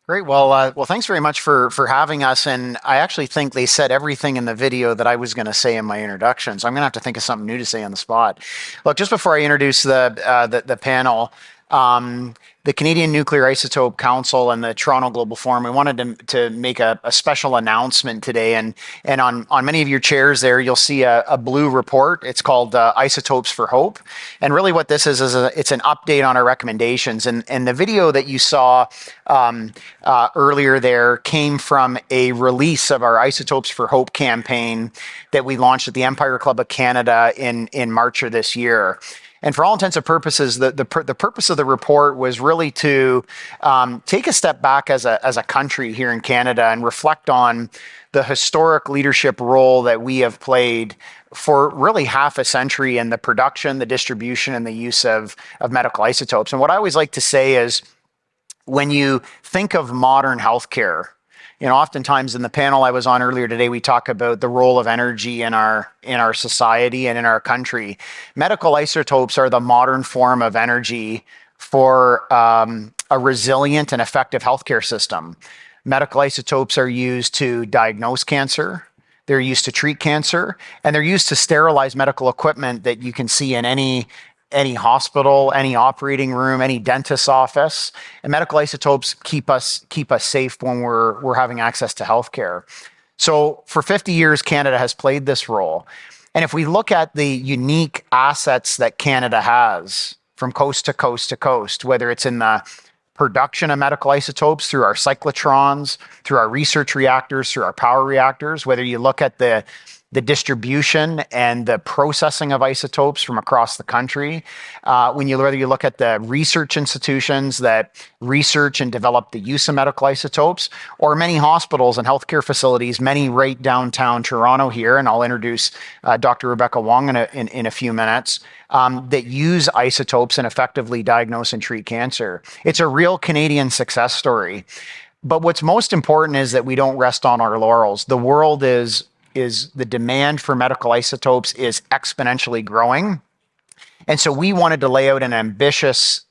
Great. Well, thanks very much for having us. And I actually think they said everything in the video that I was going to say in my introduction. So I'm going to have to think of something new to say on the spot. Look, just before I introduce the panel, the Canadian Nuclear Isotope Council and the Toronto Global Forum, we wanted to make a special announcement today. And on many of your chairs there, you'll see a blue report. It's called Isotopes for Hope. And really what this is it's an update on our recommendations. And the video that you saw earlier there came from a release of our Isotopes for Hope campaign that we launched at the Empire Club of Canada in March of this year. And for all intents and purposes, the purpose of the report was really to take a step back as a country here in Canada and reflect on the historic leadership role that we have played for really half a century in the production, the distribution, and the use of medical isotopes. And what I always like to say is, when you think of modern healthcare, oftentimes in the panel I was on earlier today, we talk about the role of energy in our society and in our country. Medical isotopes are the modern form of energy for a resilient and effective healthcare system. Medical isotopes are used to diagnose cancer. They're used to treat cancer, and they're used to sterilize medical equipment that you can see in any hospital, any operating room, any dentist's office. And medical isotopes keep us safe when we're having access to healthcare. So for 50 years, Canada has played this role. And if we look at the unique assets that Canada has from coast to coast to coast, whether it's in the production of medical isotopes through our cyclotrons, through our research reactors, through our power reactors, whether you look at the distribution and the processing of isotopes from across the country. Whether you look at the research institutions that research and develop the use of medical isotopes, or many hospitals and healthcare facilities, many right downtown Toronto here, and I'll introduce Dr. Rebecca Wong in a few minutes, that use isotopes and effectively diagnose and treat cancer. It's a real Canadian success story. But what's most important is that we don't rest on our laurels. The world is the demand for medical isotopes is exponentially growing. And so we wanted to lay out an ambitious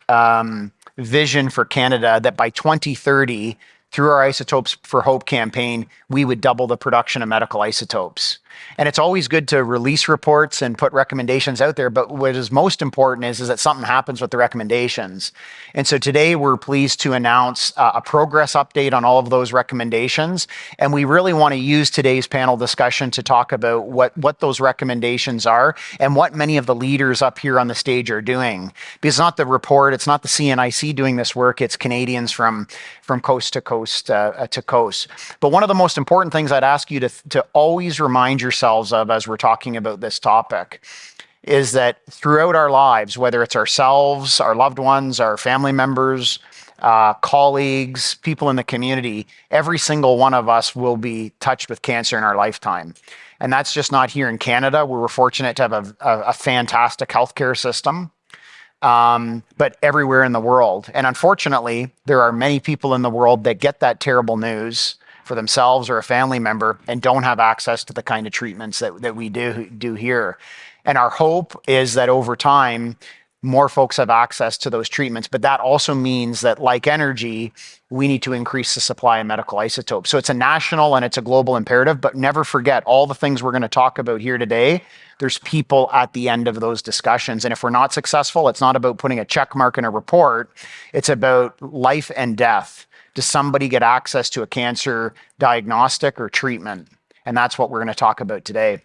vision for Canada that by 2030, through our Isotopes for Hope campaign, we would double the production of medical isotopes. And it's always good to release reports and put recommendations out there, but what is most important is that something happens with the recommendations. And so today we're pleased to announce a progress update on all of those recommendations. And we really want to use today's panel discussion to talk about what those recommendations are and what many of the leaders up here on the stage are doing. Because it's not the report, it's not the CNIC doing this work, it's Canadians from coast to coast to coast. But one of the most important things I'd ask you to always remind yourselves of as we're talking about this topic is that throughout our lives, whether it's ourselves, our loved ones, our family members, colleagues, people in the community, every single one of us will be touched with cancer in our lifetime. And that's just not here in Canada. We're fortunate to have a fantastic healthcare system, but everywhere in the world. And unfortunately, there are many people in the world that get that terrible news for themselves or a family member and don't have access to the kind of treatments that we do here. And our hope is that over time, more folks have access to those treatments. But that also means that, like energy, we need to increase the supply of medical isotopes. So it's a national and it's a global imperative, but never forget all the things we're going to talk about here today. There's people at the end of those discussions. And if we're not successful, it's not about putting a check mark in a report. It's about life and death. Does somebody get access to a cancer diagnostic or treatment? And that's what we're going to talk about today.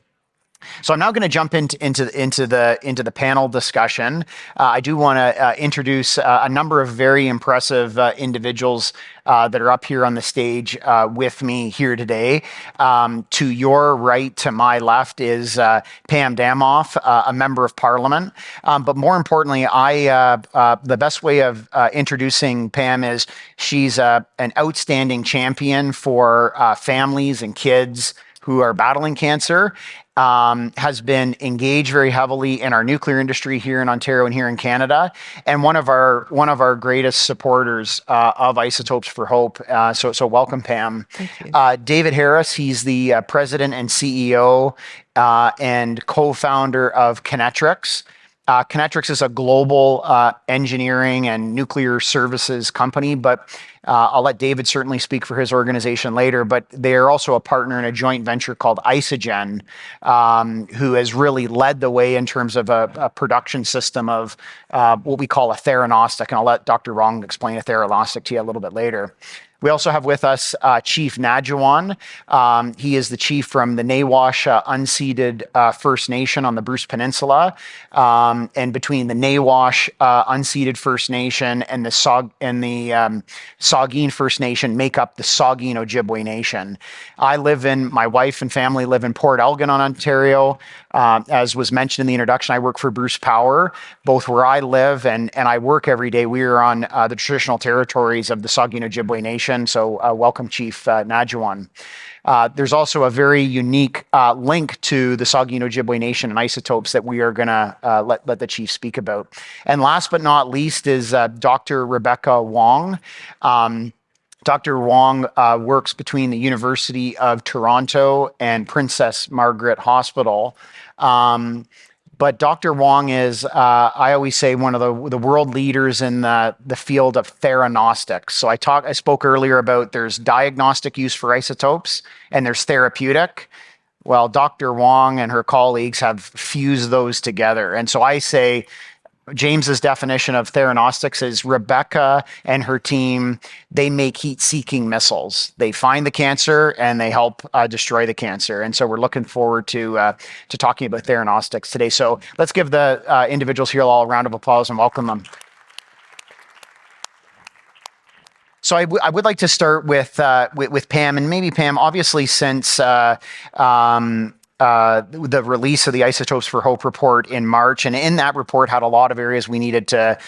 So I'm now going to jump into the panel discussion. I do want to introduce a number of very impressive individuals that are up here on the stage with me here today. To your right, to my left, is Pam Damoff, a member of Parliament. But more importantly, the best way of introducing Pam is she's an outstanding champion for families and kids who are battling cancer. Has been engaged very heavily in our nuclear industry here in Ontario and here in Canada, and one of our greatest supporters of Isotopes for Hope. So welcome, Pam. Thank you. David Harris, he's the president and CEO and co-founder of Kinetrix. Kinetrix is a global engineering and nuclear services company, but I'll let David certainly speak for his organization later, but they're also a partner in a joint venture called Isogen, who has really led the way in terms of a production system of what we call a theranostic. And I'll let Dr. Wong explain a theranostic to you a little bit later. We also have with us Chief Nadjawan. He is the chief from the Nawash unceded First Nation on the Bruce Peninsula. And between the Nawash unceded First Nation and the Saugeen First Nation make up the Saugeen Ojibwe Nation. My wife and family live in Port Elgin, Ontario. As was mentioned in the introduction, I work for Bruce Power, both where I live and I work every day. We are on the traditional territories of the Saugeen Ojibwe Nation. So welcome, Chief Nadjawan. There's also a very unique link to the Saugeen Ojibwe Nation and isotopes that we are going to let the chief speak about. And last but not least is Dr. Rebecca Wong. Dr. Wong works between the University of Toronto and Princess Margaret Hospital. But Dr. Wong is, I always say, one of the world leaders in the field of theranostics. So I spoke earlier about there's diagnostic use for isotopes and there's therapeutic. Well, Dr. Wong and her colleagues have fused those together. And so I say, James's definition of theranostics is Rebecca and her team, they make heat-seeking missiles. They find the cancer and they help destroy the cancer. And so we're looking forward to talking about theranostics today. So let's give the individuals here all a round of applause and welcome them. So I would like to start with Pam, and maybe Pam, obviously since the release of the Isotopes for Hope report in March. And in that report had a lot of areas we needed to,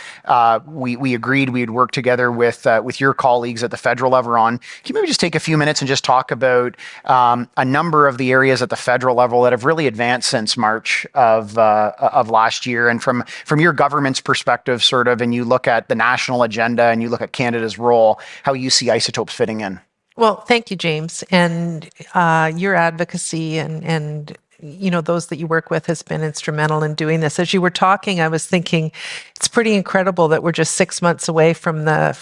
we agreed we'd work together with your colleagues at the federal level on. Can you maybe just take a few minutes and just talk about a number of the areas at the federal level that have really advanced since March of last year? And from your government's perspective, sort of, and you look at the national agenda and you look at Canada's role, how you see isotopes fitting in? Well, thank you, James. And your advocacy and those that you work with has been instrumental in doing this. As you were talking, I was thinking it's pretty incredible that we're just 6 months away from the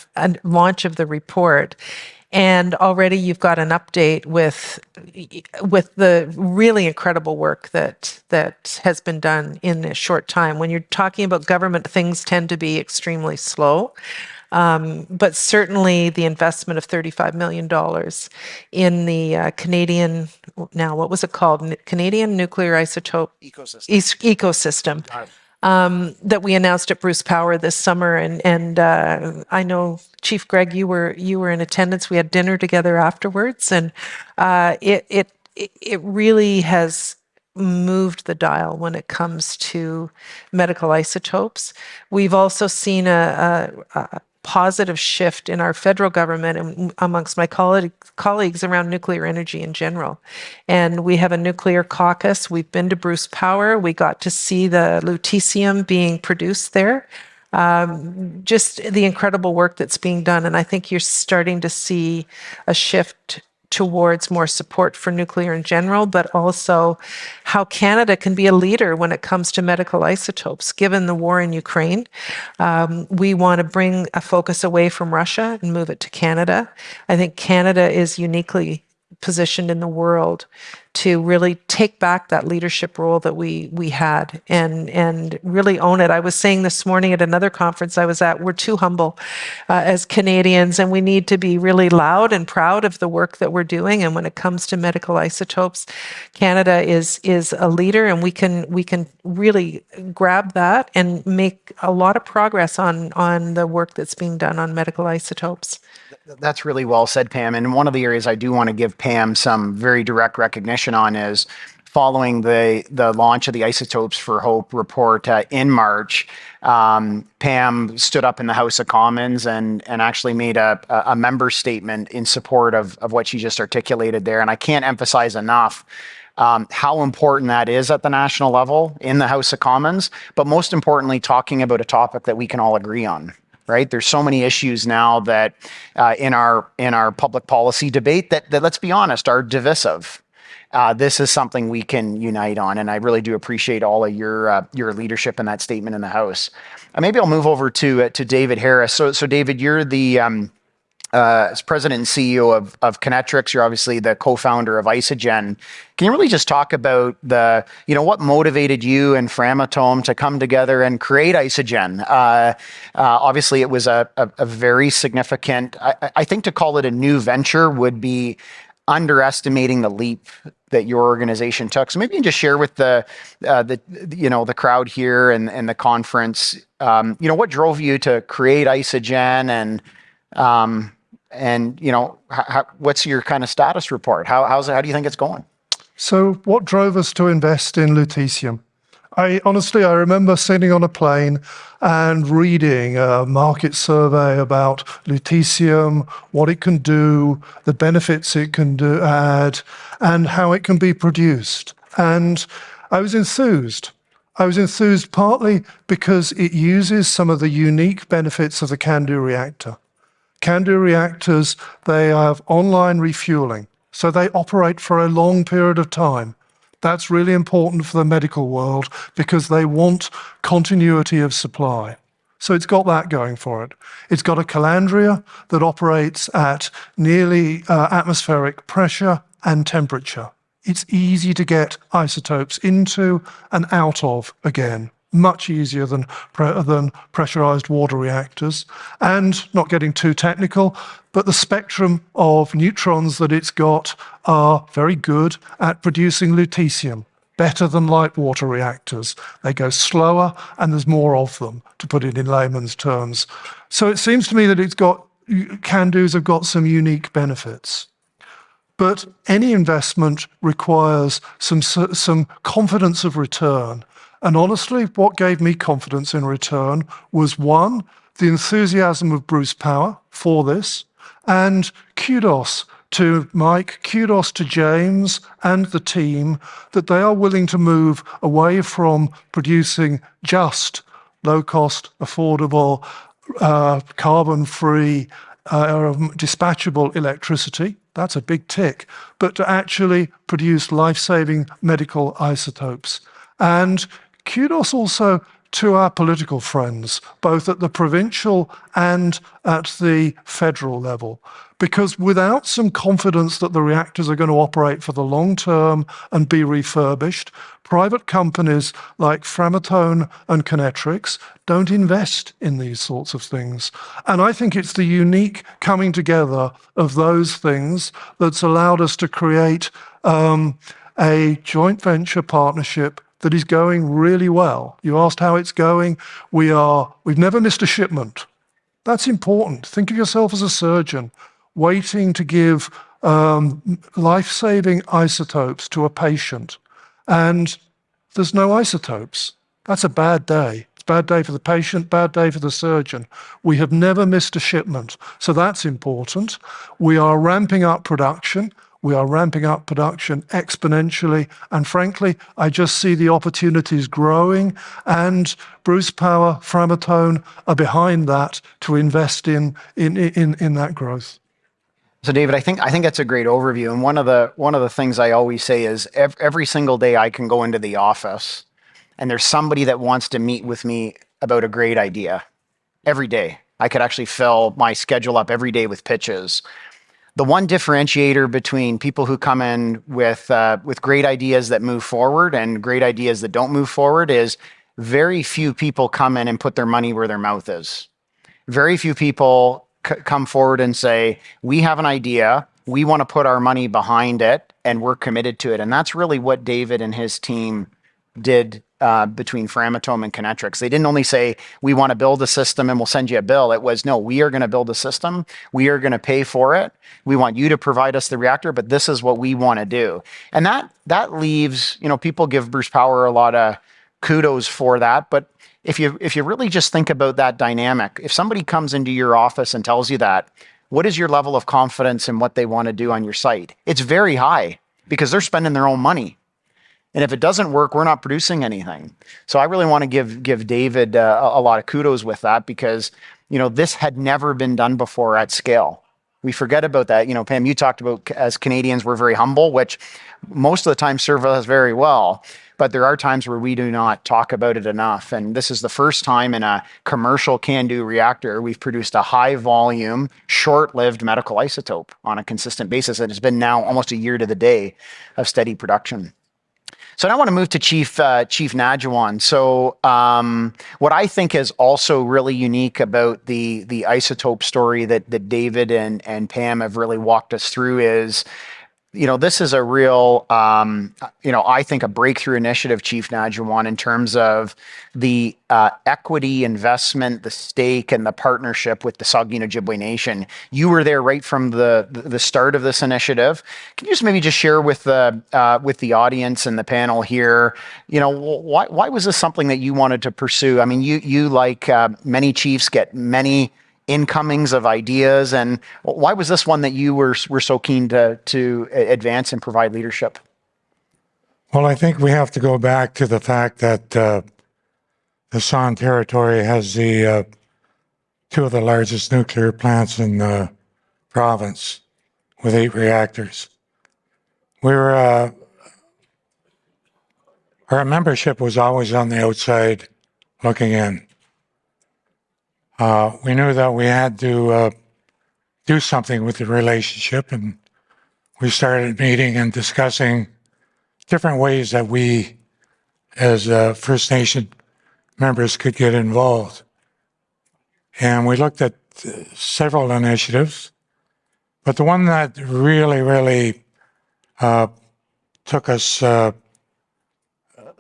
launch of the report. And already you've got an update with the really incredible work that has been done in a short time. When you're talking about government, things tend to be extremely slow. But certainly the investment of $35 million in the Canadian, now what was it called? Canadian Nuclear Isotope Ecosystem. That we announced at Bruce Power this summer, and I know Chief Greg, you were in attendance. We had dinner together afterwards, and it really has moved the dial when it comes to medical isotopes. We've also seen a positive shift in our federal government and amongst my colleagues around nuclear energy in general. And we have a nuclear caucus. We've been to Bruce Power. We got to see the lutetium being produced there. Just the incredible work that's being done. And I think you're starting to see a shift towards more support for nuclear in general, but also how Canada can be a leader when it comes to medical isotopes. Given the war in Ukraine, we want to bring a focus away from Russia and move it to Canada. I think Canada is uniquely positioned in the world to really take back that leadership role that we had and really own it. I was saying this morning at another conference I was at, we're too humble as Canadians, and we need to be really loud and proud of the work that we're doing. And when it comes to medical isotopes, Canada is a leader, and we can really grab that and make a lot of progress on the work that's being done on medical isotopes. That's really well said, Pam. And one of the areas I do want to give Pam some very direct recognition on is following the launch of the Isotopes for Hope report in March. Pam stood up in the House of Commons and actually made a member statement in support of what she just articulated there. And I can't emphasize enough how important that is at the national level in the House of Commons, but most importantly, talking about a topic that we can all agree on. Right? There's so many issues now that in our public policy debate that let's be honest, are divisive. this is something we can unite on. And I really do appreciate all of your leadership in that statement in the House. Maybe I'll move over to David Harris. So David, you're the as president and CEO of Kinetrix. You're obviously the co-founder of Isogen. Can you really just talk about what motivated you and Framatome to come together and create Isogen? Obviously, it was a very significant, I think to call it a new venture would be underestimating the leap that your organization took. So maybe you can just share with the crowd here and the conference, what drove you to create Isogen and what's your kind of status report? How do you think it's going? So what drove us to invest in lutetium? I remember sitting on a plane and reading a market survey about lutetium, what it can do, the benefits it can add, and how it can be produced. And I was enthused. I was enthused partly because it uses some of the unique benefits of the CANDU reactor. CANDU reactors, they have online refueling, so they operate for a long period of time. That's really important for the medical world because they want continuity of supply. So it's got that going for it. It's got a calandria that operates at nearly atmospheric pressure and temperature. It's easy to get isotopes into and out of again. Much easier than pressurized water reactors. And not getting too technical, but the spectrum of neutrons that it's got are very good at producing lutetium, better than light water reactors. They go slower and there's more of them, to put it in layman's terms. So it seems to me that CANDUs have got some unique benefits. But any investment requires some confidence of return. And honestly, what gave me confidence in return was, one, the enthusiasm of Bruce Power for this, and kudos to Mike, kudos to James and the team that they are willing to move away from producing just low-cost, affordable, carbon-free, dispatchable electricity. That's a big tick. But to actually produce life-saving medical isotopes. And kudos also to our political friends, both at the provincial and at the federal level, because without some confidence that the reactors are going to operate for the long term and be refurbished, private companies like Framatome and Kinetrix don't invest in these sorts of things. And I think it's the unique coming together of those things that's allowed us to create a joint venture partnership that is going really well. You asked how it's going. We've never missed a shipment. That's important. Think of yourself as a surgeon waiting to give life-saving isotopes to a patient, and there's no isotopes. That's a bad day. It's a bad day for the patient, bad day for the surgeon. We have never missed a shipment, so that's important. We are ramping up production. We are ramping up production exponentially, and frankly, I just see the opportunities growing, and Bruce Power, Framatome are behind that to invest in that growth. So, David, I think that's a great overview. And one of the things I always say is every single day I can go into the office, and there's somebody that wants to meet with me about a great idea. Every day, I could actually fill my schedule up every day with pitches. The one differentiator between people who come in with great ideas that move forward and great ideas that don't move forward is very few people come in and put their money where their mouth is. Very few people come forward and say, we have an idea, we want to put our money behind it, and we're committed to it. And that's really what David and his team did between Framatome and Kinetrix. They didn't only say, we want to build a system and we'll send you a bill. It was, no, we are going to build a system. We are going to pay for it. We want you to provide us the reactor, but this is what we want to do. And that leaves, people give Bruce Power a lot of kudos for that. But if you really just think about that dynamic, if somebody comes into your office and tells you that, what is your level of confidence in what they want to do on your site? It's very high because they're spending their own money. And if it doesn't work, we're not producing anything. So I really want to give David a lot of kudos with that because, this had never been done before at scale. We forget about that. You know, Pam, you talked about as Canadians, we're very humble, which most of the time serve us very well. But there are times where we do not talk about it enough. And this is the first time in a commercial CANDU reactor we've produced a high volume, short lived medical isotope on a consistent basis. And it's been now almost a year to the day of steady production. So now I want to move to Chief Najawan. So what I think is also really unique about the isotope story that David and Pam have really walked us through is, you know, this is a real, you know, I think a breakthrough initiative, Chief Najawan, in terms of the equity investment, the stake, and the partnership with the Saugeen Ojibwe Nation. You were there right from the start of this initiative. Can you just maybe just share with the audience and the panel here, you know, why was this something that you wanted to pursue? I mean, you like many chiefs get many incomings of ideas, and why was this one that you were so keen to advance and provide leadership? Well, I think we have to go back to the fact that the San Territory has the two of the largest nuclear plants in the province with 8 reactors. Our membership was always on the outside looking in. We knew that we had to do something with the relationship, and we started meeting and discussing different ways that we, as First Nation members, could get involved. And we looked at several initiatives, but the one that really took us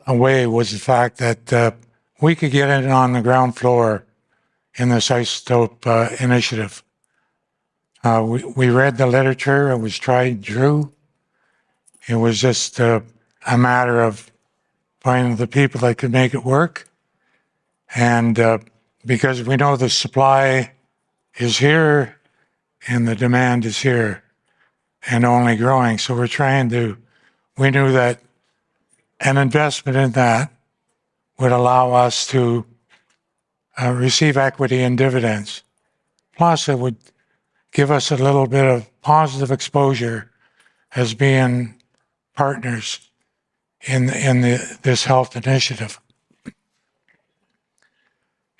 away was the fact that we could get in on the ground floor in this isotope initiative. We read the literature, it was tried and true. It was just a matter of finding the people that could make it work. And because we know the supply is here and the demand is here and only growing. So we knew that an investment in that would allow us to receive equity and dividends. Plus, it would give us a little bit of positive exposure as being partners in this health initiative.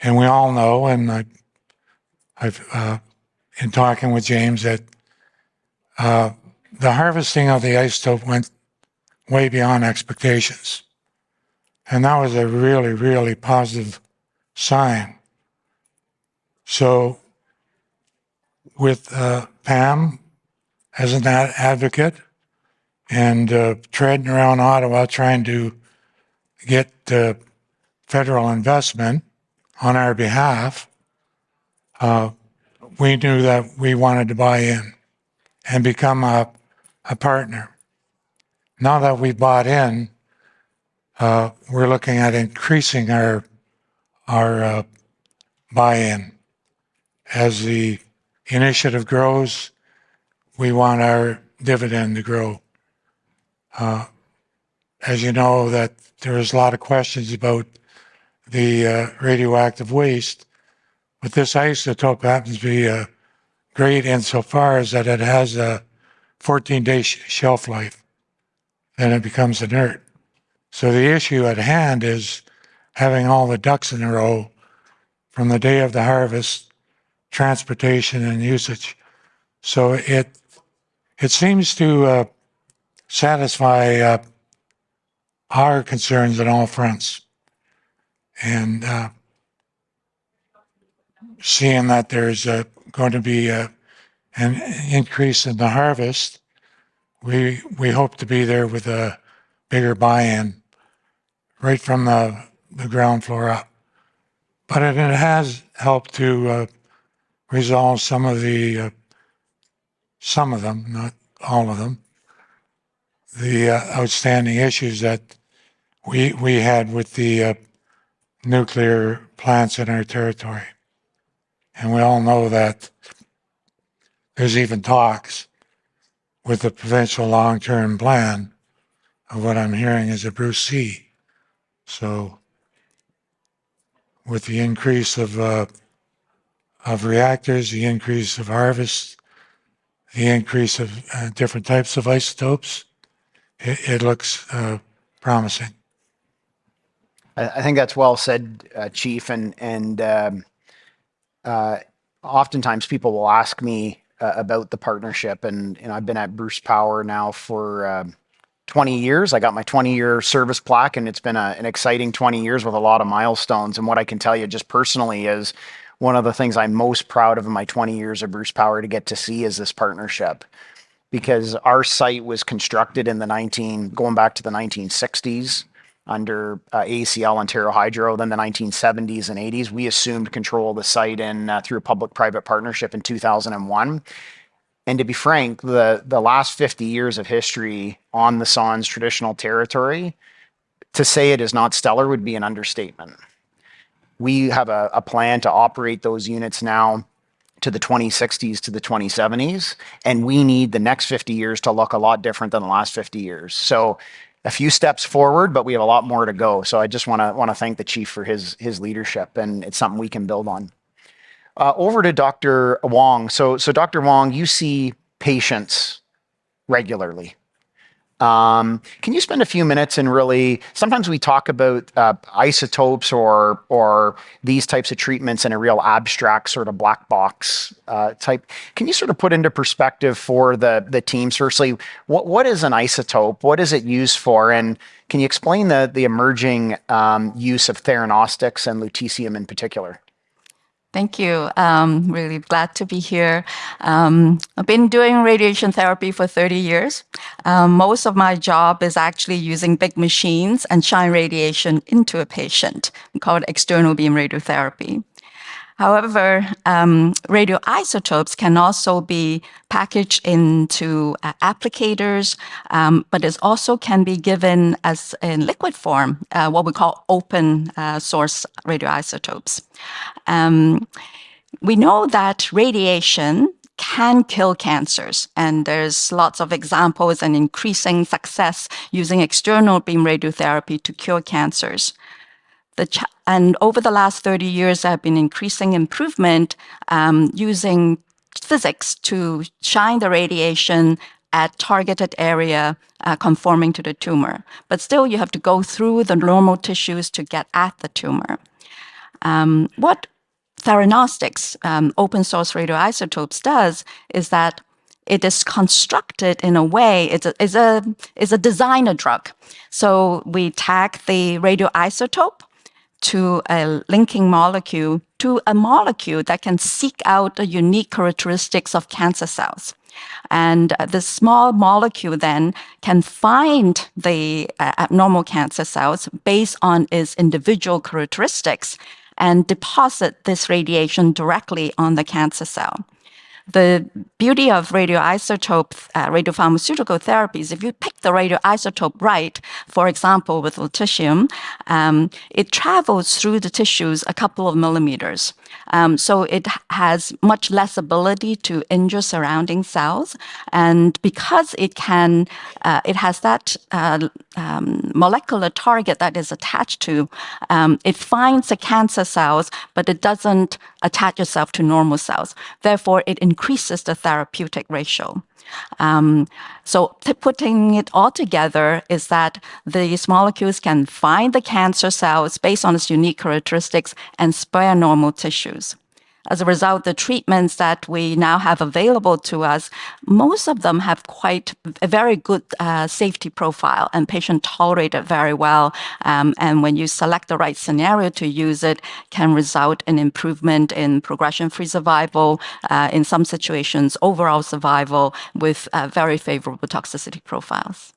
And we all know, and I've in talking with James, that the harvesting of the isotope went way beyond expectations. And that was a really positive sign. So with Pam as an advocate and treading around Ottawa trying to get federal investment on our behalf, we knew that we wanted to buy in and become a partner. Now that we bought in, we're looking at increasing our buy-in. As the initiative grows, we want our dividend to grow. As you know, that there is a lot of questions about the radioactive waste, but this isotope happens to be great insofar as that it has a 14-day shelf life, then it becomes inert. So the issue at hand is having all the ducks in a row from the day of the harvest, transportation, and usage. So it seems to satisfy our concerns on all fronts. And seeing that there's going to be an increase in the harvest, we hope to be there with a bigger buy-in right from the ground floor up. But it has helped to resolve some of them, not all of them, the outstanding issues that we had with the nuclear plants in our territory. And we all know that there's even talks with the provincial long-term plan of what I'm hearing is a Bruce C. So with the increase of reactors, the increase of harvest, the increase of different types of isotopes, it looks promising. I think that's well said, Chief. Oftentimes people will ask me about the partnership, and I've been at Bruce Power now for 20 years. I got my 20-year service plaque, and it's been an exciting 20 years with a lot of milestones. And what I can tell you just personally is one of the things I'm most proud of in my 20 years of Bruce Power to get to see is this partnership. Because our site was constructed in going back to the 1960s under ACL, Ontario Hydro, then the 1970s and 80s. We assumed control of the site through a public-private partnership in 2001. And to be frank, the last 50 years of history on the Sans traditional territory, to say it is not stellar would be an understatement. We have a plan to operate those units now to the 2060s to the 2070s, and we need the next 50 years to look a lot different than the last 50 years. So a few steps forward, but we have a lot more to go. So I just want to thank the Chief for his leadership, and it's something we can build on. Over to Dr. Wong. So Dr. Wong, you see patients regularly. Can you spend a few minutes and really, sometimes we talk about isotopes or these types of treatments in a real abstract sort of black box type. Can you sort of put into perspective for the teams, firstly, what is an isotope? What is it used for? And can you explain the emerging use of Theranostics and lutetium in particular? Thank you. Really glad to be here. I've been doing radiation therapy for 30 years. Most of my job is actually using big machines and shine radiation into a patient. We call it external beam radiotherapy. However, radioisotopes can also be packaged into applicators, but it also can be given as in liquid form, what we call open source radioisotopes. We know that radiation can kill cancers, and there's lots of examples and increasing success using external beam radiotherapy to cure cancers. And over the last 30 years, there have been increasing improvement using physics to shine the radiation at targeted area conforming to the tumor. But still, you have to go through the normal tissues to get at the tumor. What Theranostics, open source radioisotopes, does is that it is constructed in a way, it's a designer drug. So we tag the radioisotope to a linking molecule to a molecule that can seek out the unique characteristics of cancer cells. And this small molecule then can find the abnormal cancer cells based on its individual characteristics and deposit this radiation directly on the cancer cell. The beauty of radioisotope, radiopharmaceutical therapies, if you pick the radioisotope right, for example, with lutetium, it travels through the tissues a couple of millimeters. So it has much less ability to injure surrounding cells. And because it has that molecular target that is attached to, it finds the cancer cells, but it doesn't attach itself to normal cells. Therefore, it increases the therapeutic ratio. So putting it all together is that these molecules can find the cancer cells based on its unique characteristics and spare normal tissues. As a result, the treatments that we now have available to us, most of them have quite a very good safety profile, and patients tolerate it very well. And when you select the right scenario to use it, can result in improvement in progression-free survival, in some situations, overall survival with very favorable toxicity profiles.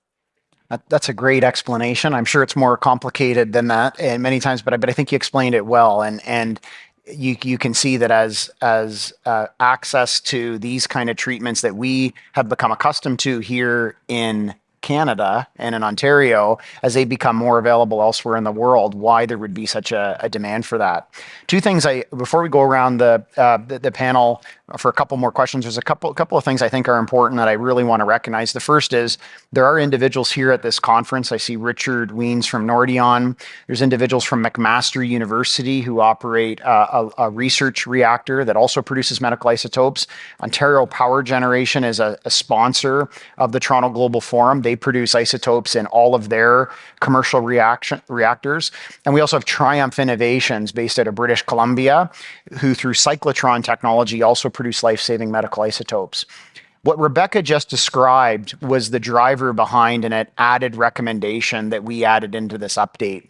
That's a great explanation. I'm sure it's more complicated than that, and many times, but I think you explained it well. And you can see that as access to these kind of treatments that we have become accustomed to here in Canada and in Ontario, as they become more available elsewhere in the world, why there would be such a demand for that. Two things before we go around the panel for a couple more questions. There's a couple of things I think are important that I really want to recognize. The first is there are individuals here at this conference. I see Richard Weens from Nordion. There's individuals from McMaster University who operate a research reactor that also produces medical isotopes. Ontario Power Generation is a sponsor of the Toronto Global Forum. They produce isotopes in all of their commercial reactors. And we also have Triumph Innovations based out of British Columbia, who through cyclotron technology also produce life-saving medical isotopes. What Rebecca just described was the driver behind an added recommendation that we added into this update.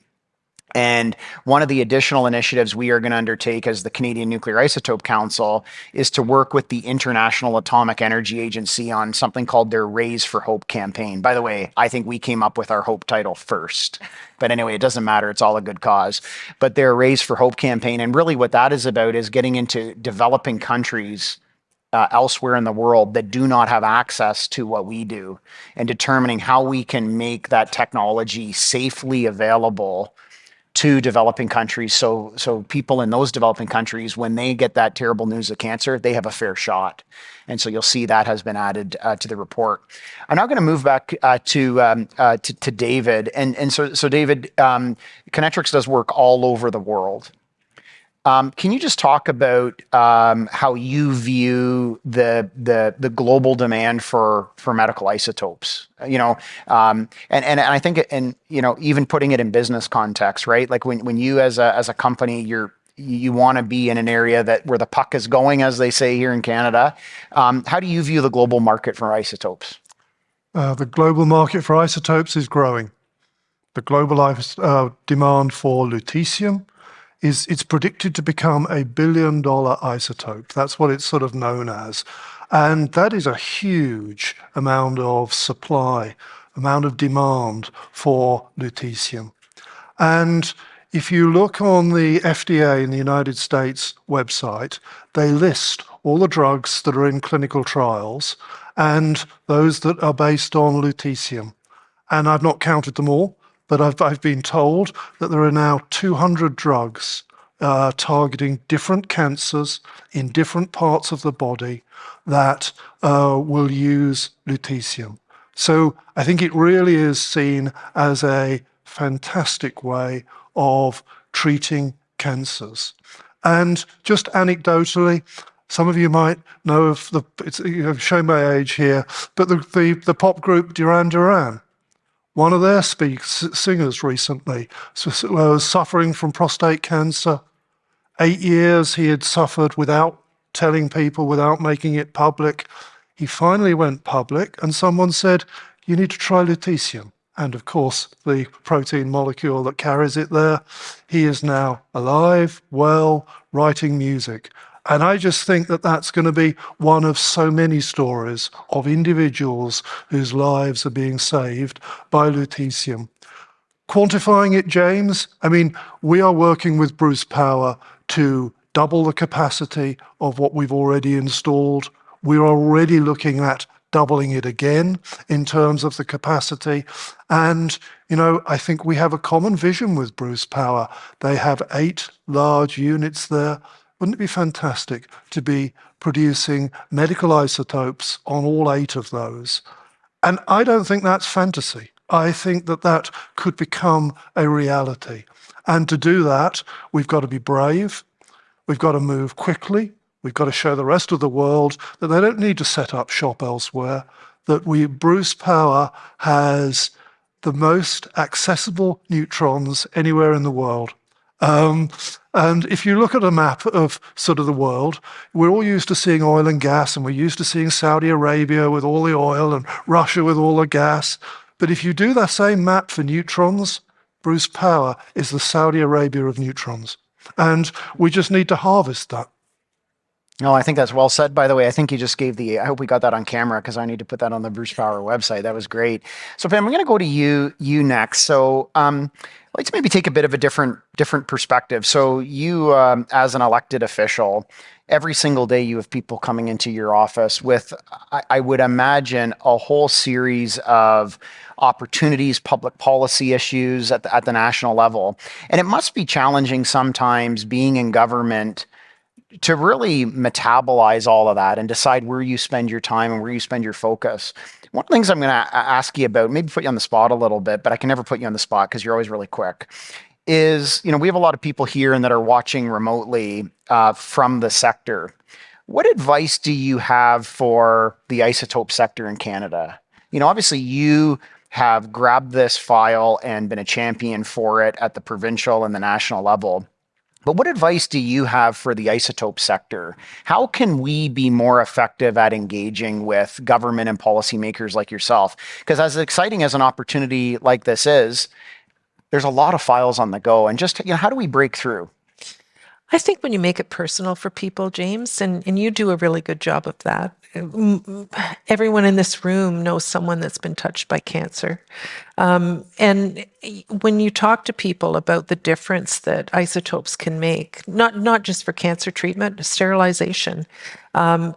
And one of the additional initiatives we are going to undertake as the Canadian Nuclear Isotope Council is to work with the International Atomic Energy Agency on something called their Raise for Hope campaign. By the way, I think we came up with our Hope title first. But anyway, it doesn't matter. It's all a good cause. But their Raise for Hope campaign, and really what that is about is getting into developing countries elsewhere in the world that do not have access to what we do and determining how we can make that technology safely available to developing countries, so people in those developing countries, when they get that terrible news of cancer, they have a fair shot. And so you'll see that has been added to the report. I'm now going to move back to David. And so David, Kinetrix does work all over the world. Can you just talk about how you view the global demand for medical isotopes? And I think, and even putting it in business context, right? Like when you as a company, you want to be in an area where the puck is going, as they say here in Canada. How do you view the global market for isotopes? The global market for isotopes is growing. The global demand for lutetium it's predicted to become $1 billion isotope. That's what it's sort of known as. And that is a huge amount of supply, amount of demand for lutetium. And if you look on the FDA in the United States website, they list all the drugs that are in clinical trials and those that are based on lutetium. And I've not counted them all, but I've been told that there are now 200 drugs targeting different cancers in different parts of the body that will use lutetium. So I think it really is seen as a fantastic way of treating cancers. And just anecdotally, some of you might know of I've shown my age here, but the pop group Duran Duran. One of their singers recently was suffering from prostate cancer. 8 years he had suffered without telling people, without making it public. He finally went public and someone said, you need to try lutetium. And of course, the protein molecule that carries it there. He is now alive, well, writing music. And I just think that that's going to be one of so many stories of individuals whose lives are being saved by lutetium. Quantifying it, James, I mean, we are working with Bruce Power to double the capacity of what we've already installed. We're already looking at doubling it again in terms of the capacity. And, I think we have a common vision with Bruce Power. They have 8 large units there. Wouldn't it be fantastic to be producing medical isotopes on all 8 of those? And I don't think that's fantasy. I think that could become a reality. And to do that, we've got to be brave. We've got to move quickly. We've got to show the rest of the world that they don't need to set up shop elsewhere, that Bruce Power has the most accessible neutrons anywhere in the world. And if you look at a map of sort of the world, we're all used to seeing oil and gas, and we're used to seeing Saudi Arabia with all the oil and Russia with all the gas. But if you do that same map for neutrons, Bruce Power is the Saudi Arabia of neutrons. And we just need to harvest that. No, I think that's well said. By the way, I think you just gave I hope we got that on camera because I need to put that on the Bruce Power website. That was great. So Pam, I'm going to go to you next. So I'd like to maybe take a bit of a different perspective. So you, as an elected official, every single day you have people coming into your office with, I would imagine, a whole series of opportunities, public policy issues at the national level. And it must be challenging sometimes being in government, to really metabolize all of that and decide where you spend your time and where you spend your focus. One of the things I'm going to ask you about, maybe put you on the spot a little bit, but I can never put you on the spot because you're always really quick, is, we have a lot of people here and that are watching remotely from the sector. What advice do you have for the isotope sector in Canada? Obviously you have grabbed this file and been a champion for it at the provincial and the national level. But what advice do you have for the isotope sector? How can we be more effective at engaging with government and policymakers like yourself? Because as exciting as an opportunity like this is, there's a lot of files on the go. And just, how do we break through? I think when you make it personal for people, James, and you do a really good job of that. Everyone in this room knows someone that's been touched by cancer. And when you talk to people about the difference that isotopes can make, not just for cancer treatment, sterilization,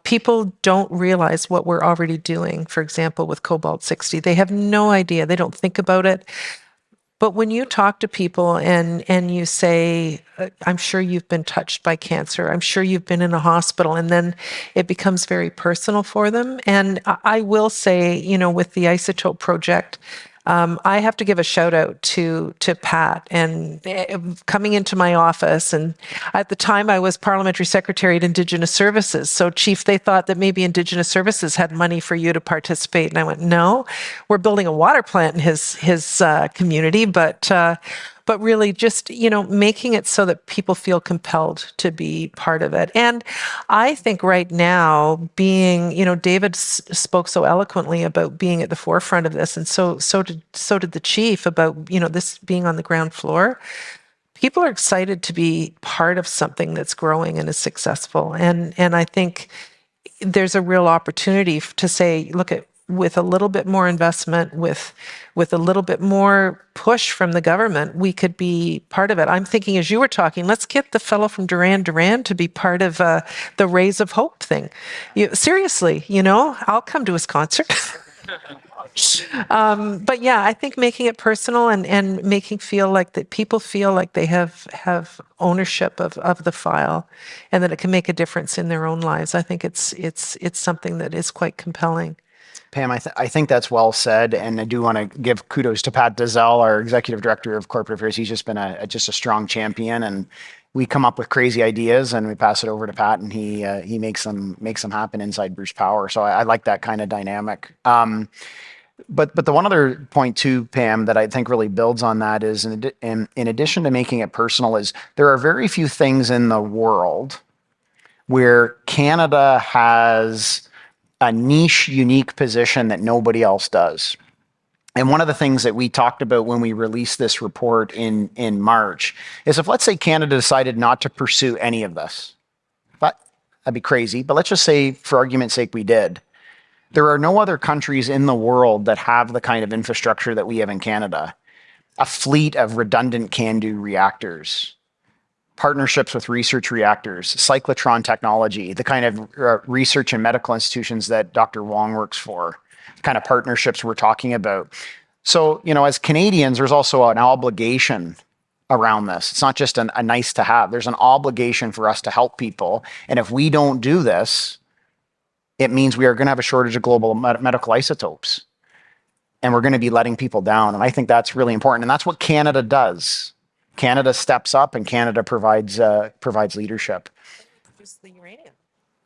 people don't realize what we're already doing, for example, with cobalt-60. They have no idea. They don't think about it. But when you talk to people and you say, I'm sure you've been touched by cancer, I'm sure you've been in a hospital, and then it becomes very personal for them. And I will say, with the Isotope project, I have to give a shout out to Pat and coming into my office. And at the time I was parliamentary secretary at Indigenous Services. So Chief, they thought that maybe Indigenous Services had money for you to participate. And I went, no, we're building a water plant in his community, but really just, making it so that people feel compelled to be part of it. And I think right now being, David spoke so eloquently about being at the forefront of this. And so did the chief about, this being on the ground floor. People are excited to be part of something that's growing and is successful. And I think there's a real opportunity to say, look at, with a little bit more investment, with a little bit more push from the government, we could be part of it. I'm thinking, as you were talking, let's get the fellow from Duran Duran to be part of the Rays of Hope thing. Seriously, I'll come to his concert. But yeah, I think making it personal and making feel like that people feel like they have ownership of the file and that it can make a difference in their own lives. I think it's something that is quite compelling. Pam, I think that's well said, and I do want to give kudos to Pat Dazell, our executive director of corporate affairs. He's just been a strong champion, and we come up with crazy ideas and we pass it over to Pat, and he makes them happen inside Bruce Power. So I like that kind of dynamic. But the one other point too, Pam, that I think really builds on that is in addition to making it personal, is there are very few things in the world where Canada has a niche, unique position that nobody else does. And one of the things that we talked about when we released this report in March is, if let's say Canada decided not to pursue any of this, but that'd be crazy, but let's just say for argument's sake we did. There are no other countries in the world that have the kind of infrastructure that we have in Canada. A fleet of redundant CANDU reactors, partnerships with research reactors, cyclotron technology, the kind of research and medical institutions that Dr. Wong works for, the kind of partnerships we're talking about. So, as Canadians, there's also an obligation around this. It's not just a nice to have. There's an obligation for us to help people. And if we don't do this, it means we are going to have a shortage of global medical isotopes. And we're going to be letting people down. And I think that's really important. And that's what Canada does. Canada steps up and Canada provides leadership. Just the uranium.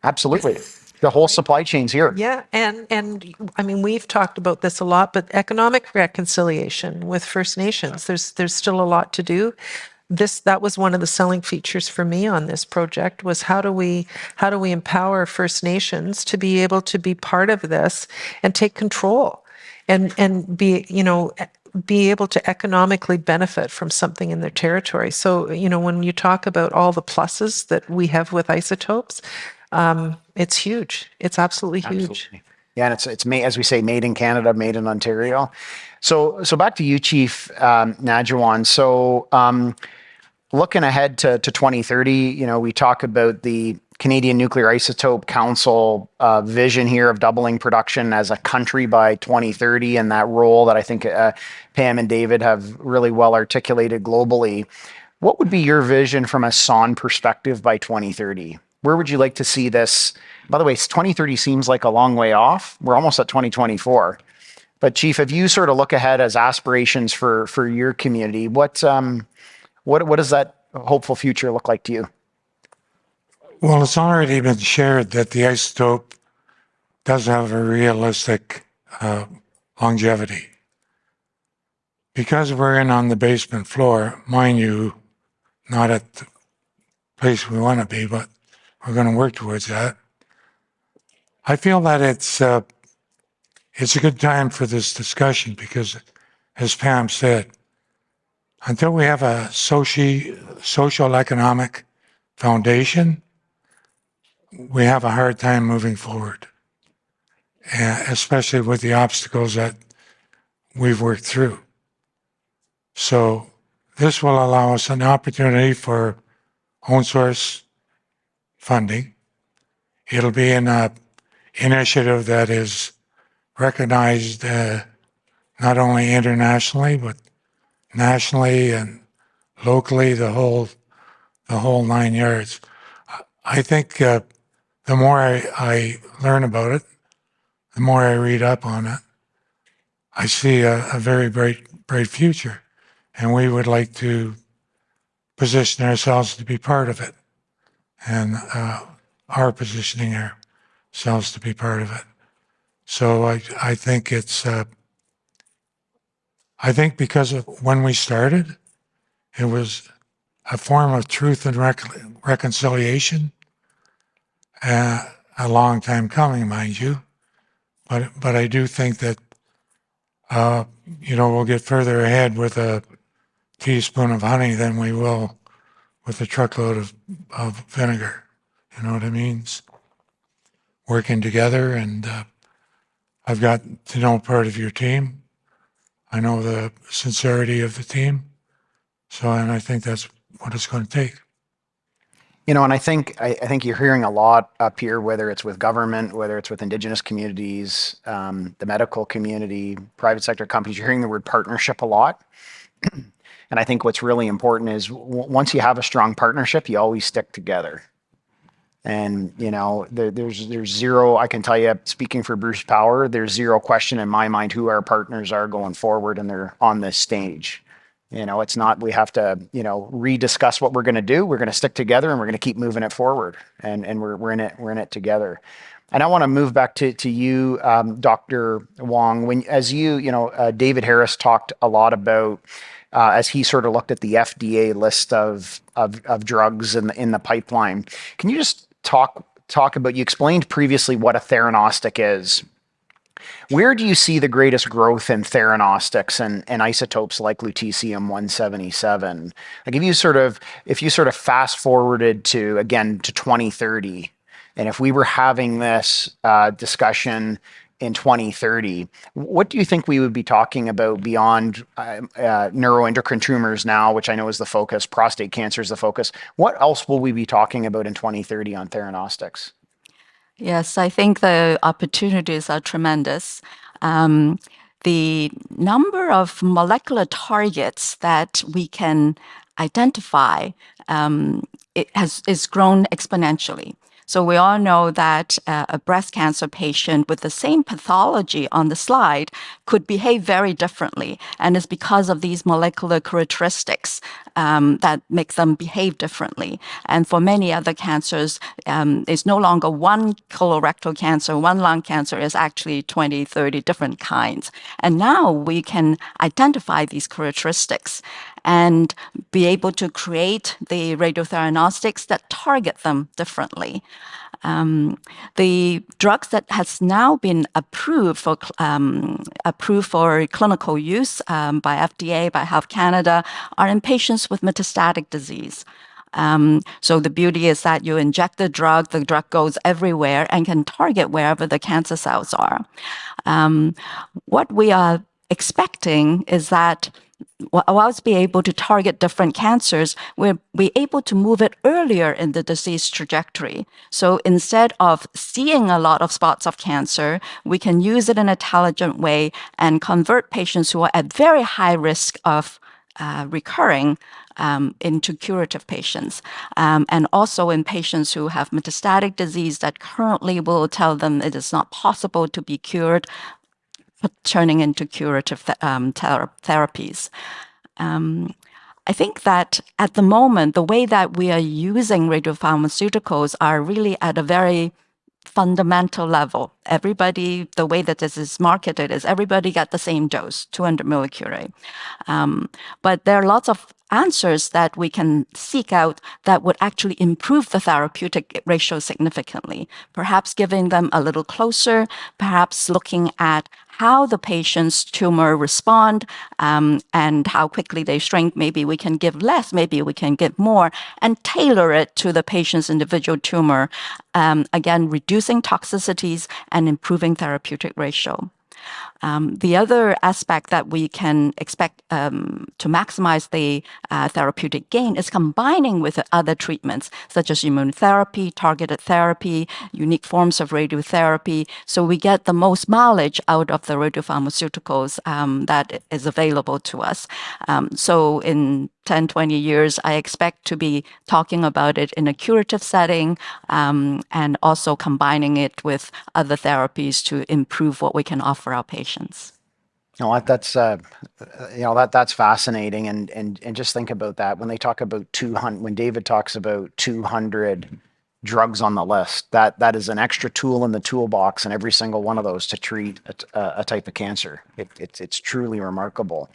Absolutely. The whole supply chain's here. Yeah, and I mean, we've talked about this a lot, but economic reconciliation with First Nations, there's still a lot to do. That was one of the selling features for me on this project, was how do we empower First Nations to be able to be part of this and take control and be able to economically benefit from something in their territory. So, when you talk about all the pluses that we have with isotopes, it's huge. It's absolutely huge. Absolutely. Yeah, and it's made, as we say, made in Canada, made in Ontario. So back to you, Chief Najawan. So looking ahead to 2030, we talk about the Canadian Nuclear Isotope Council vision here of doubling production as a country by 2030, and that role that I think Pam and David have really well articulated globally. What would be your vision from a SON perspective by 2030? Where would you like to see this? By the way, 2030 seems like a long way off. We're almost at 2024. But Chief, if you sort of look ahead as aspirations for your community, what does that hopeful future look like to you? Well, it's already been shared that the isotope does have a realistic longevity. Because we're in on the basement floor, mind you, not at the place we want to be, but we're going to work towards that. I feel that it's a good time for this discussion because, as Pam said, until we have a social economic foundation, we have a hard time moving forward, especially with the obstacles that we've worked through. So this will allow us an opportunity for own source funding. It'll be an initiative that is recognized not only internationally but nationally and locally, the whole 9 yards. I think the more I learn about it, the more I read up on it, I see a very bright future, and we would like to position ourselves to be part of it, and are positioning ourselves to be part of it. So I think it's I think because of when we started, it was a form of truth and reconciliation, a long time coming, mind you. But I do think that we'll get further ahead with a teaspoon of honey than we will with a truckload of vinegar. You know what I mean? Working together, and I've got to know part of your team. I know the sincerity of the team. And I think that's what it's going to take. And I think you're hearing a lot up here, whether it's with government, whether it's with Indigenous communities, the medical community, private sector companies. You're hearing the word partnership a lot. And I think what's really important is once you have a strong partnership, you always stick together. And there's zero. I can tell you, speaking for Bruce Power, there's zero question in my mind who our partners are going forward, and they're on this stage. It's not we have to rediscuss what we're going to do. We're going to stick together and we're going to keep moving it forward. And we're in it together. And I want to move back to you, Dr. Wong. David Harris talked a lot about as he sort of looked at the FDA list of drugs in the pipeline. Can you just talk about? You explained previously what a theranostic is. Where do you see the greatest growth in theranostics and isotopes like lutetium-177? Like if you sort of fast forwarded to 2030, and if we were having this discussion in 2030, what do you think we would be talking about beyond neuroendocrine tumors now, which I know is the focus, prostate cancer is the focus? What else will we be talking about in 2030 on theranostics? Yes, I think the opportunities are tremendous. The number of molecular targets that we can identify is grown exponentially. So we all know that a breast cancer patient with the same pathology on the slide could behave very differently. And it's because of these molecular characteristics that make them behave differently. And for many other cancers, it's no longer one colorectal cancer, one lung cancer, is actually 20, 30 different kinds. And now we can identify these characteristics and be able to create the radiotheranostics that target them differently. The drugs that has now been approved for clinical use by FDA, by Health Canada, are in patients with metastatic disease. So the beauty is that you inject the drug goes everywhere and can target wherever the cancer cells are. What we are expecting is that while us be able to target different cancers, we'll be able to move it earlier in the disease trajectory. So instead of seeing a lot of spots of cancer, we can use it in an intelligent way and convert patients who are at very high risk of recurring into curative patients, and also in patients who have metastatic disease that currently will tell them it is not possible to be cured, turning into curative therapies. I think that at the moment, the way that we are using radiopharmaceuticals are really at a very fundamental level. Everybody, the way that this is marketed is everybody got the same dose, 200 millicurie. But there are lots of answers that we can seek out that would actually improve the therapeutic ratio significantly. Perhaps giving them a little closer, perhaps looking at how the patient's tumor respond and how quickly they shrink. Maybe we can give less, maybe we can give more, and tailor it to the patient's individual tumor. Again, reducing toxicities and improving therapeutic ratio. The other aspect that we can expect to maximize the therapeutic gain is combining with other treatments, such as immunotherapy, targeted therapy, unique forms of radiotherapy, so we get the most mileage out of the radiopharmaceuticals that is available to us. So in 10, 20 years, I expect to be talking about it in a curative setting and also combining it with other therapies to improve what we can offer our patients. No, that's fascinating, and just think about that when they talk about 200. When David talks about 200 drugs on the list, that is an extra tool in the toolbox, and every single one of those to treat a type of cancer. It's truly remarkable.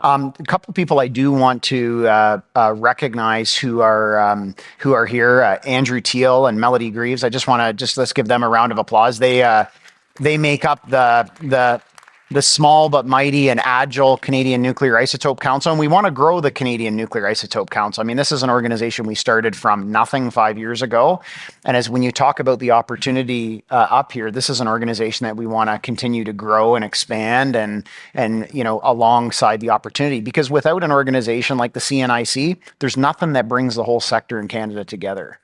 A couple of people I do want to recognize who are here: Andrew Teal and Melody Greaves. I just want to let's give them a round of applause. They make up the small but mighty and agile Canadian Nuclear Isotope Council, and we want to grow the Canadian Nuclear Isotope Council. I mean, this is an organization we started from nothing 5 years ago, and when you talk about the opportunity up here, this is an organization that we want to continue to grow and expand, and alongside the opportunity, because without an organization like the CNIC, there's nothing that brings the whole sector in Canada together.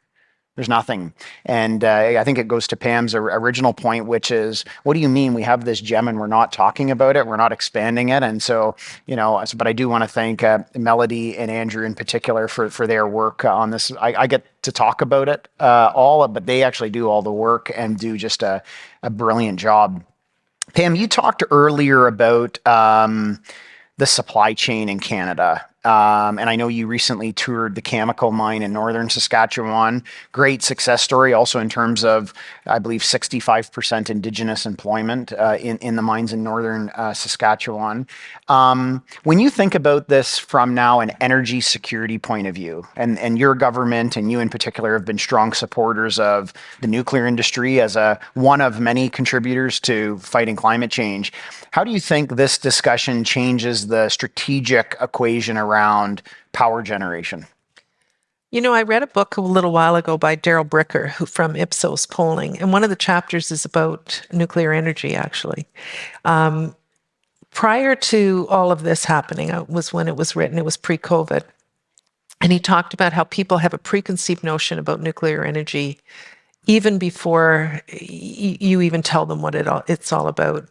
There's nothing. And I think it goes to Pam's original point, which is, what do you mean we have this gem and we're not talking about it? We're not expanding it. And so, but I do want to thank Melody and Andrew in particular for their work on this. I get to talk about it but they actually do all the work and do just a brilliant job. Pam, you talked earlier about the supply chain in Canada. And I know you recently toured the Cameco mine in northern Saskatchewan. Great success story, also in terms of, I believe, 65% Indigenous employment in the mines in northern Saskatchewan. When you think about this from now an energy security point of view, and your government and you in particular have been strong supporters of the nuclear industry as one of many contributors to fighting climate change, how do you think this discussion changes the strategic equation around power generation? I read a book a little while ago by Daryl Bricker, from Ipsos Polling, and one of the chapters is about nuclear energy, actually. Prior to all of this happening, was when it was written, it was pre-COVID, and he talked about how people have a preconceived notion about nuclear energy even before you even tell them what it's all about.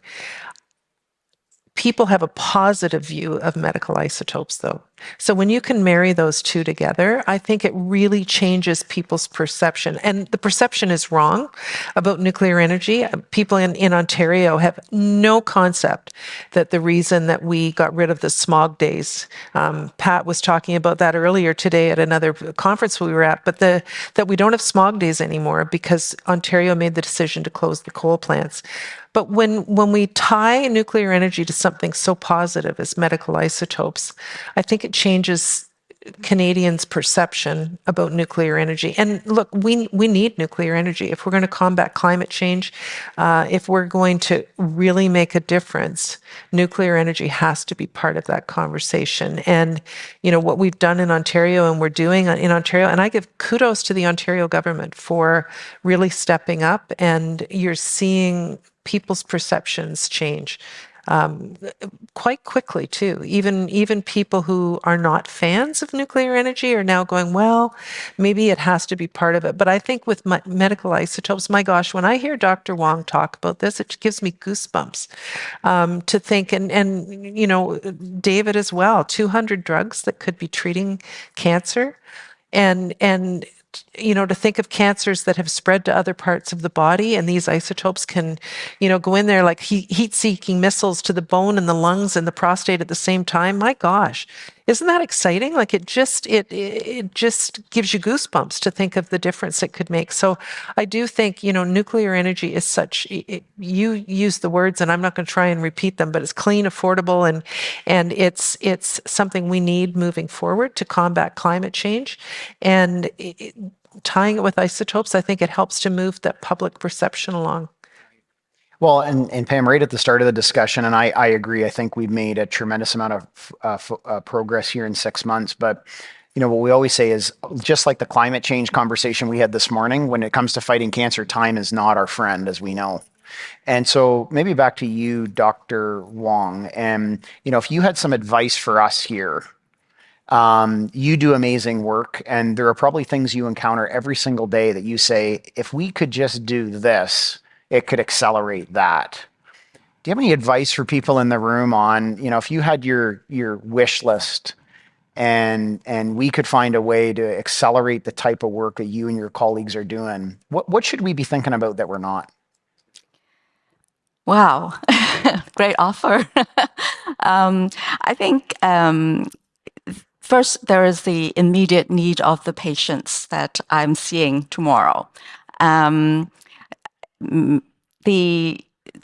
People have a positive view of medical isotopes, though. So when you can marry those two together, I think it really changes people's perception. And the perception is wrong about nuclear energy. People in Ontario have no concept that the reason that we got rid of the smog days, Pat was talking about that earlier today at another conference we were at, but that we don't have smog days anymore because Ontario made the decision to close the coal plants. But when we tie nuclear energy to something so positive as medical isotopes, I think it changes Canadians' perception about nuclear energy. And look, we need nuclear energy. If we're going to combat climate change, if we're going to really make a difference, nuclear energy has to be part of that conversation. And, what we've done in Ontario and we're doing in Ontario, and I give kudos to the Ontario government for really stepping up, and you're seeing people's perceptions change. quite quickly too. Even people who are not fans of nuclear energy are now going, well, maybe it has to be part of it. But I think with medical isotopes, my gosh, when I hear Dr. Wong talk about this, it gives me goosebumps to think, and David as well, 200 drugs that could be treating cancer, and to think of cancers that have spread to other parts of the body, and these isotopes can, go in there like heat-seeking missiles to the bone and the lungs and the prostate at the same time. My gosh, isn't that exciting? Like it just gives you goosebumps to think of the difference it could make. So I do think, nuclear energy is such, you use the words and I'm not going to try and repeat them, but it's clean, affordable, and it's something we need moving forward to combat climate change. And tying it with isotopes, I think it helps to move that public perception along. Well, and Pam, right at the start of the discussion, and I agree, I think we've made a tremendous amount of progress here in 6 months. But, what we always say is just like the climate change conversation we had this morning, when it comes to fighting cancer, time is not our friend, as we know. And so maybe back to you, Dr. Wong, and, if you had some advice for us here. You do amazing work, and there are probably things you encounter every single day that you say, if we could just do this, it could accelerate that. Do you have any advice for people in the room on, if you had your wish list and we could find a way to accelerate the type of work that you and your colleagues are doing, what should we be thinking about that we're not? Wow, great offer. I think first, there is the immediate need of the patients that I'm seeing tomorrow.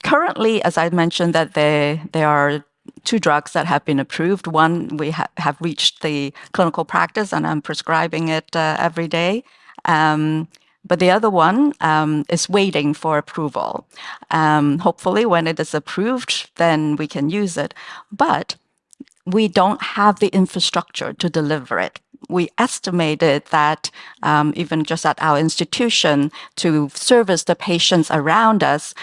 Currently, as I mentioned, that there are 2 drugs that have been approved. One, we have reached the clinical practice, and I'm prescribing it every day. But the other one is waiting for approval. Hopefully, when it is approved, then we can use it. But we don't have the infrastructure to deliver it. We estimated that even just at our institution, to service the patients around us,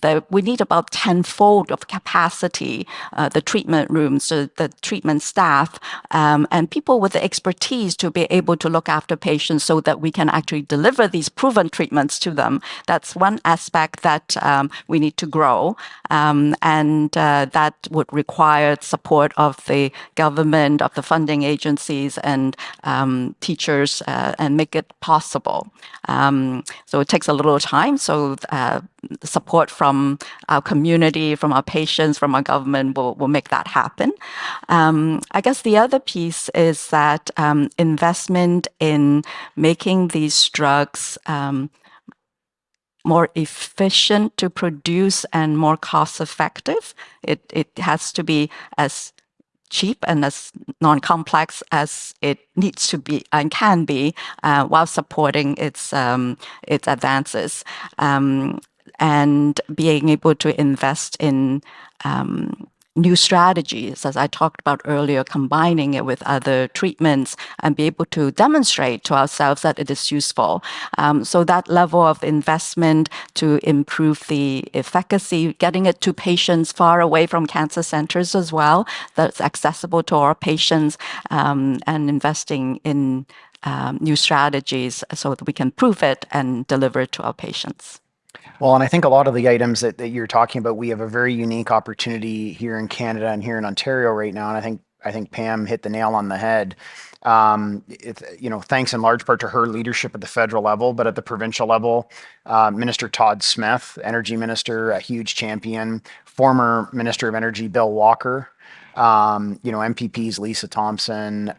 that we need about 10-fold of capacity, the treatment rooms, the treatment staff, and people with the expertise to be able to look after patients so that we can actually deliver these proven treatments to them. That's one aspect that we need to grow, and that would require support of the government, of the funding agencies, and teachers, and make it possible. So it takes a little time. So support from our community, from our patients, from our government will make that happen. I guess the other piece is that investment in making these drugs more efficient to produce and more cost effective. It has to be as cheap and as non-complex as it needs to be and can be, while supporting its advances, and being able to invest in new strategies, as I talked about earlier, combining it with other treatments and be able to demonstrate to ourselves that it is useful. So that level of investment to improve the efficacy, getting it to patients far away from cancer centers as well, that's accessible to our patients, and investing in new strategies so that we can prove it and deliver it to our patients. Well, and I think a lot of the items that you're talking about, we have a very unique opportunity here in Canada and here in Ontario right now. And I think Pam hit the nail on the head. Thanks in large part to her leadership at the federal level, but at the provincial level, Minister Todd Smith, Energy Minister, a huge champion, former Minister of Energy Bill Walker, MPPs Lisa Thompson,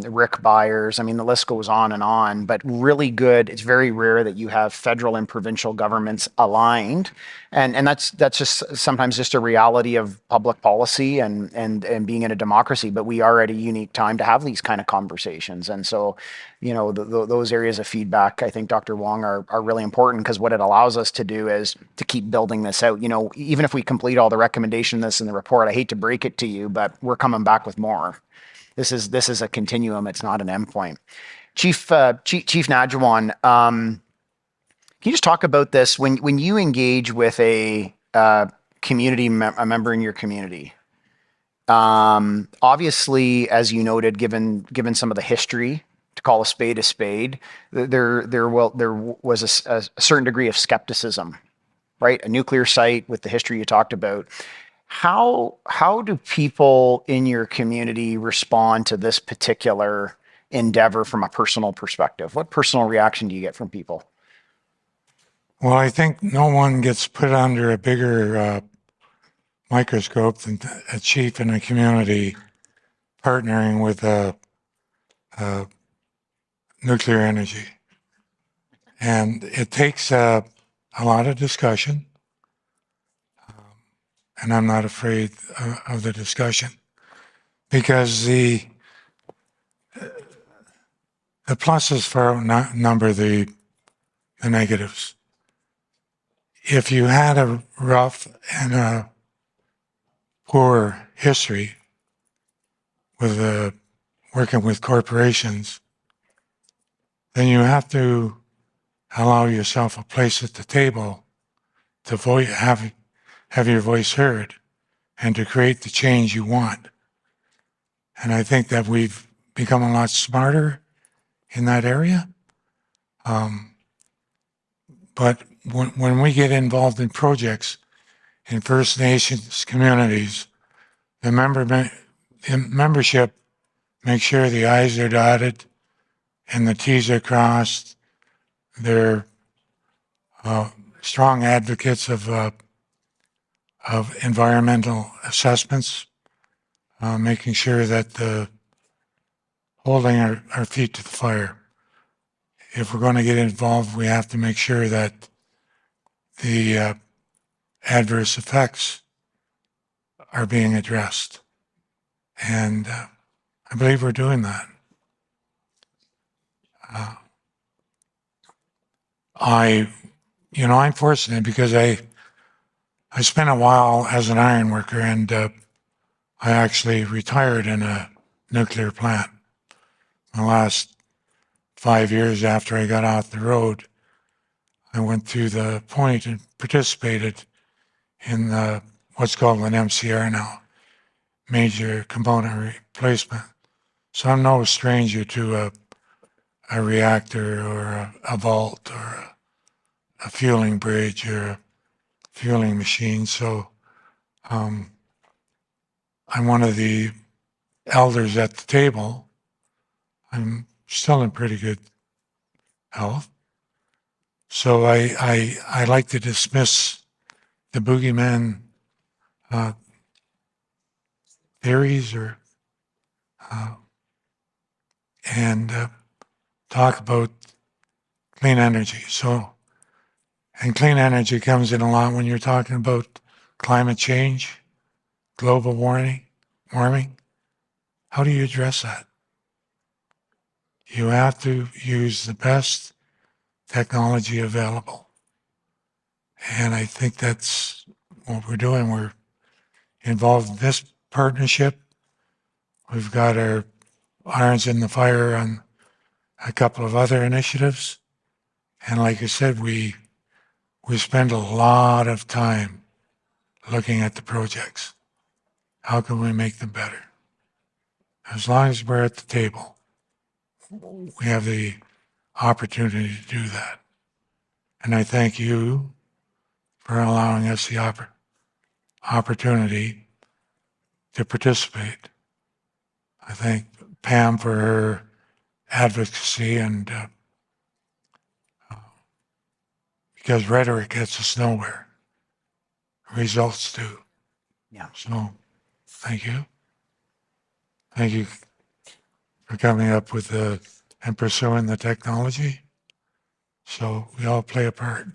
Rick Byers. I mean, the list goes on, but really good. It's very rare that you have federal and provincial governments aligned. And that's just sometimes just a reality of public policy and being in a democracy, but we are at a unique time to have these kind of conversations. And so, those areas of feedback, I think, Dr. Wong, are really important, because what it allows us to do is to keep building this out. Even if we complete all the recommendations in the report, I hate to break it to you, but we're coming back with more. This is a continuum. It's not an endpoint. Chief Najawan, can you just talk about this when you engage with a a member in your community. Obviously, as you noted, given some of the history, to call a spade, there was a certain degree of skepticism, right? A nuclear site with the history you talked about. How do people in your community respond to this particular endeavor from a personal perspective? What personal reaction do you get from people? Well, I think no one gets put under a bigger microscope than a chief in a community partnering with nuclear energy. And it takes a lot of discussion, and I'm not afraid of the discussion, because the pluses far outnumber the negatives. If you had a rough and a poor history with working with corporations, then you have to allow yourself a place at the table to have your voice heard and to create the change you want. And I think that we've become a lot smarter in that area. But when we get involved in projects in First Nations communities, the membership makes sure the I's are dotted and the T's are crossed. They're strong advocates of environmental assessments, making sure that holding our feet to the fire. If we're going to get involved, we have to make sure that the adverse effects are being addressed. And I believe we're doing that. I'm fortunate because I spent a while as an iron worker, and I actually retired in a nuclear plant. The last 5 years after I got off the road, I went to the point and participated in what's called an MCR now, major component replacement. So I'm no stranger to a reactor or a vault or a fueling bridge or a fueling machine. So I'm one of the elders at the table. I'm still in pretty good health. So I like to dismiss the boogeyman theories and talk about clean energy. And clean energy comes in a lot when you're talking about climate change, global warming. How do you address that? You have to use the best technology available. And I think that's what we're doing. We're involved in this partnership. We've got our irons in the fire on a couple of other initiatives. And like I said, we spend a lot of time looking at the projects. How can we make them better? As long as we're at the table, we have the opportunity to do that. And I thank you for allowing us the opportunity to participate. I thank Pam for her advocacy, and because rhetoric gets us nowhere, results do. Yeah. So thank you. Thank you for coming up with and pursuing the technology. So we all play a part.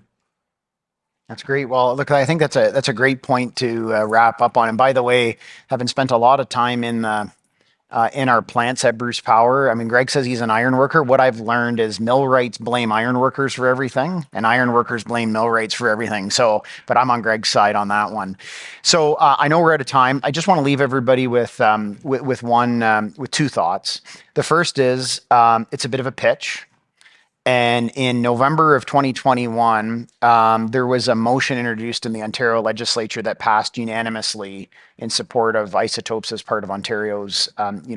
That's great. Well, look, I think that's a great point to wrap up on. And by the way, having spent a lot of time in our plants at Bruce Power, I mean, Greg says he's an iron worker. What I've learned is millwrights blame iron workers for everything, and iron workers blame millwrights for everything. So, but I'm on Greg's side on that one. So I know we're out of time. I just want to leave everybody with two thoughts. The first is it's a bit of a pitch. And in November of 2021, there was a motion introduced in the Ontario legislature that passed unanimously in support of isotopes as part of Ontario's,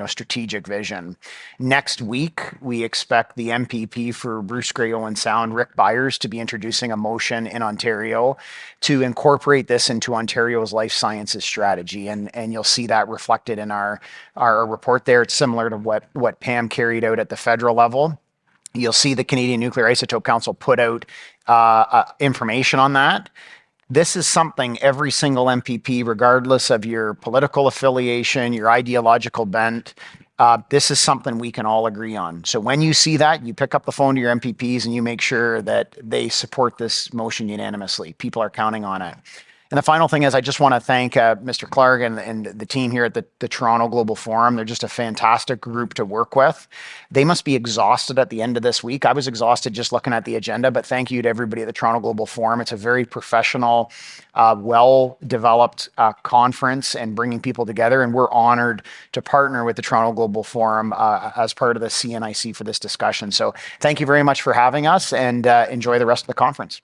strategic vision. Next week, we expect the MPP for Bruce Grey Owen Sound, Rick Byers, to be introducing a motion in Ontario to incorporate this into Ontario's life sciences strategy. And you'll see that reflected in our report there. It's similar to what Pam carried out at the federal level. You'll see the Canadian Nuclear Isotope Council put out information on that. This is something every single MPP, regardless of your political affiliation, your ideological bent, this is something we can all agree on. So when you see that, you pick up the phone to your MPPs and you make sure that they support this motion unanimously. People are counting on it. And the final thing is, I just want to thank Mr. Clark and the team here at the Toronto Global Forum. They're just a fantastic group to work with. They must be exhausted at the end of this week. I was exhausted just looking at the agenda, but thank you to everybody at the Toronto Global Forum. It's a very professional, well-developed conference and bringing people together. And we're honored to partner with the Toronto Global Forum as part of the CNIC for this discussion. So thank you very much for having us, and enjoy the rest of the conference.